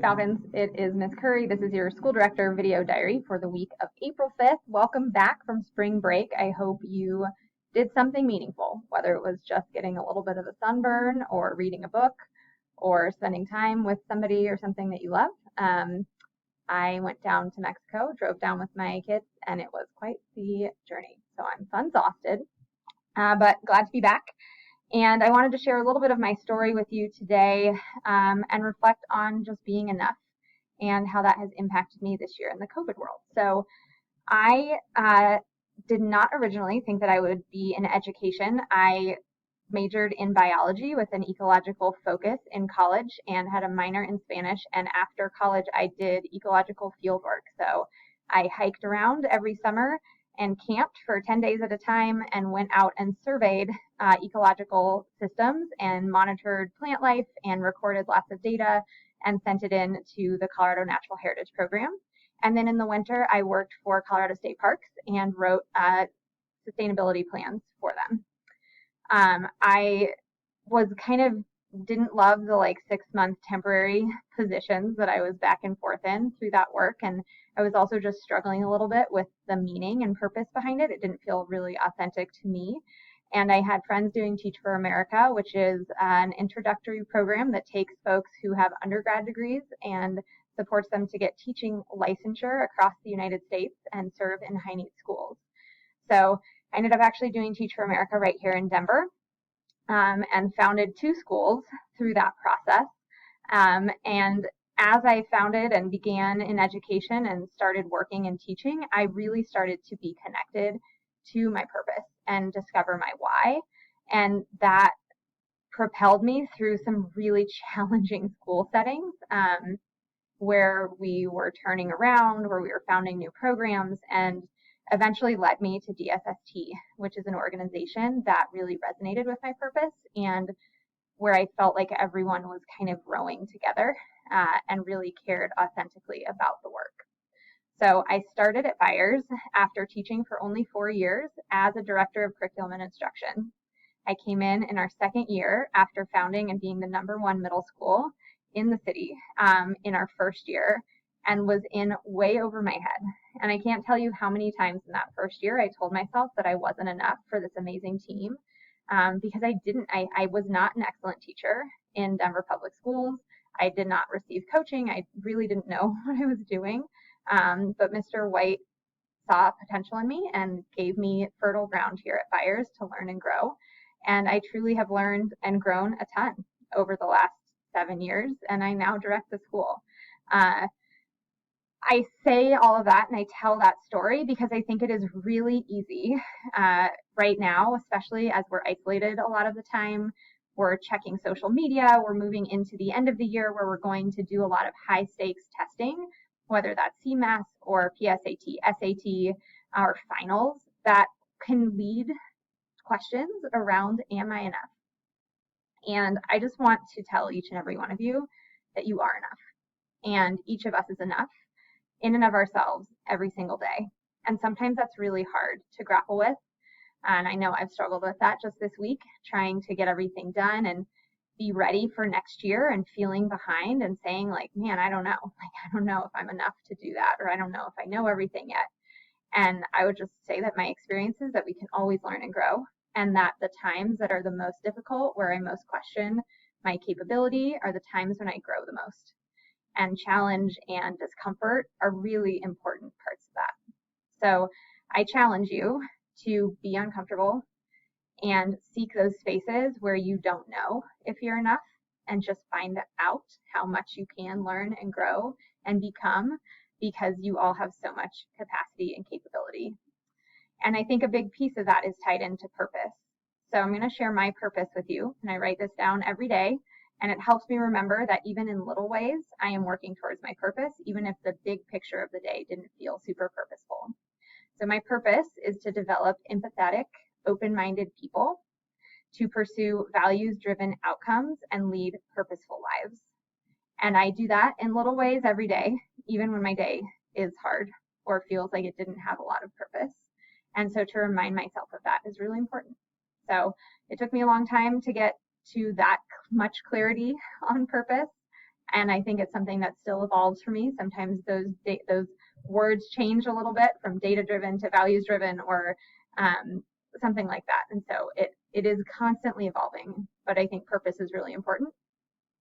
Falcons. It is Miss Curry. This is your school director video diary for the week of April 5th. Welcome back from spring break. I hope you did something meaningful, whether it was just getting a little bit of a sunburn or reading a book or spending time with somebody or something that you love. I went down to Mexico, drove down with my kids, and it was quite the journey. So I'm fun-exhausted, but glad to be back. And I wanted to share a little bit of my story with you today and reflect on just being enough and how that has impacted me this year in the COVID world. So I did not originally think that I would be in education. I majored in biology with an ecological focus in college and had a minor in Spanish. And after college, I did ecological field work. So I hiked around every summer and camped for 10 days at a time and went out and surveyed ecological systems and monitored plant life and recorded lots of data and sent it in to the Colorado Natural Heritage Program. And then in the winter, I worked for Colorado State Parks and wrote sustainability plans for them. I was didn't love the 6-month temporary positions that I was back and forth in through that work. And I was also just struggling a little bit with the meaning and purpose behind it. It didn't feel really authentic to me. And I had friends doing Teach for America, which is an introductory program that takes folks who have undergrad degrees and supports them to get teaching licensure across the United States and serve in high need schools. So I ended up actually doing Teach for America right here in Denver. And founded 2 schools through that process. And as I founded and began in education and started working and teaching, I really started to be connected to my purpose and discover my why. And that propelled me through some really challenging school settings where we were turning around, where we were founding new programs, and eventually led me to DSST, which is an organization that really resonated with my purpose and where I felt like everyone was kind of rowing together and really cared authentically about the work. So I started at Byers after teaching for only 4 years as a director of curriculum and instruction. I came in our second year after founding and being the #1 middle school in the city in our first year, and was in way over my head. And I can't tell you how many times in that first year I told myself that I wasn't enough for this amazing team because I was not an excellent teacher in Denver Public Schools. I did not receive coaching. I really didn't know what I was doing. But Mr. White saw potential in me and gave me fertile ground here at Byers to learn and grow. And I truly have learned and grown a ton over the last 7 years, and I now direct the school. I say all of that and I tell that story because I think it is really easy right now, especially as we're isolated a lot of the time. We're checking social media. We're moving into the end of the year where we're going to do a lot of high stakes testing, whether that's CMAS or PSAT, SAT, or finals, that can lead questions around, am I enough? And I just want to tell each and every one of you that you are enough. And each of us is enough in and of ourselves every single day. And sometimes that's really hard to grapple with. And I know I've struggled with that just this week, trying to get everything done and be ready for next year and feeling behind and saying man, I don't know. I don't know if I'm enough to do that, or I don't know if I know everything yet. And I would just say that my experience is that we can always learn and grow, and that the times that are the most difficult, where I most question my capability, are the times when I grow the most. And challenge and discomfort are really important parts of that. So I challenge you to be uncomfortable and seek those spaces where you don't know if you're enough, and just find out how much you can learn and grow and become, because you all have so much capacity and capability. And I think a big piece of that is tied into purpose. So I'm going to share my purpose with you, and I write this down every day. And it helps me remember that even in little ways, I am working towards my purpose, even if the big picture of the day didn't feel super purposeful. So my purpose is to develop empathetic, open-minded people, to pursue values-driven outcomes, and lead purposeful lives. And I do that in little ways every day, even when my day is hard or feels like it didn't have a lot of purpose. And so to remind myself of that is really important. So it took me a long time to get to that much clarity on purpose. And I think it's something that still evolves for me. Sometimes those words change a little bit from data driven to values driven, or something like that. And so it is constantly evolving, but I think purpose is really important.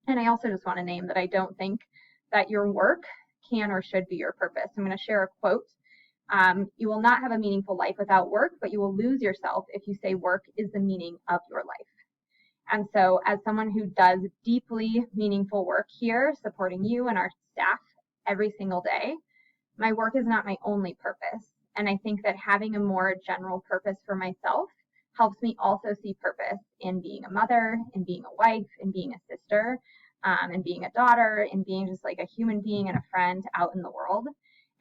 And I also just want to name that I don't think that your work can or should be your purpose. I'm going to share a quote. You will not have a meaningful life without work, but you will lose yourself if you say work is the meaning of your life. And so, as someone who does deeply meaningful work here, supporting you and our staff every single day, my work is not my only purpose. And I think that having a more general purpose for myself helps me also see purpose in being a mother, in being a wife, in being a sister, and being a daughter, and being just like a human being and a friend out in the world.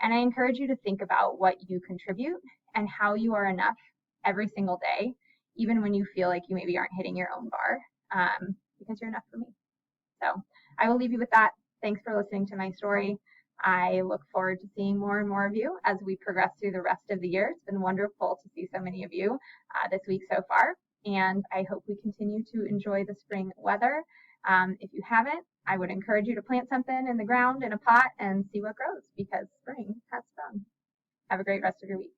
And I encourage you to think about what you contribute and how you are enough every single day, even when you feel like you maybe aren't hitting your own bar, because you're enough for me. So I will leave you with that. Thanks for listening to my story. I look forward to seeing more and more of you as we progress through the rest of the year. It's been wonderful to see so many of you this week so far, and I hope we continue to enjoy the spring weather. If you haven't, I would encourage you to plant something in the ground in a pot and see what grows, because spring has sprung. Have a great rest of your week.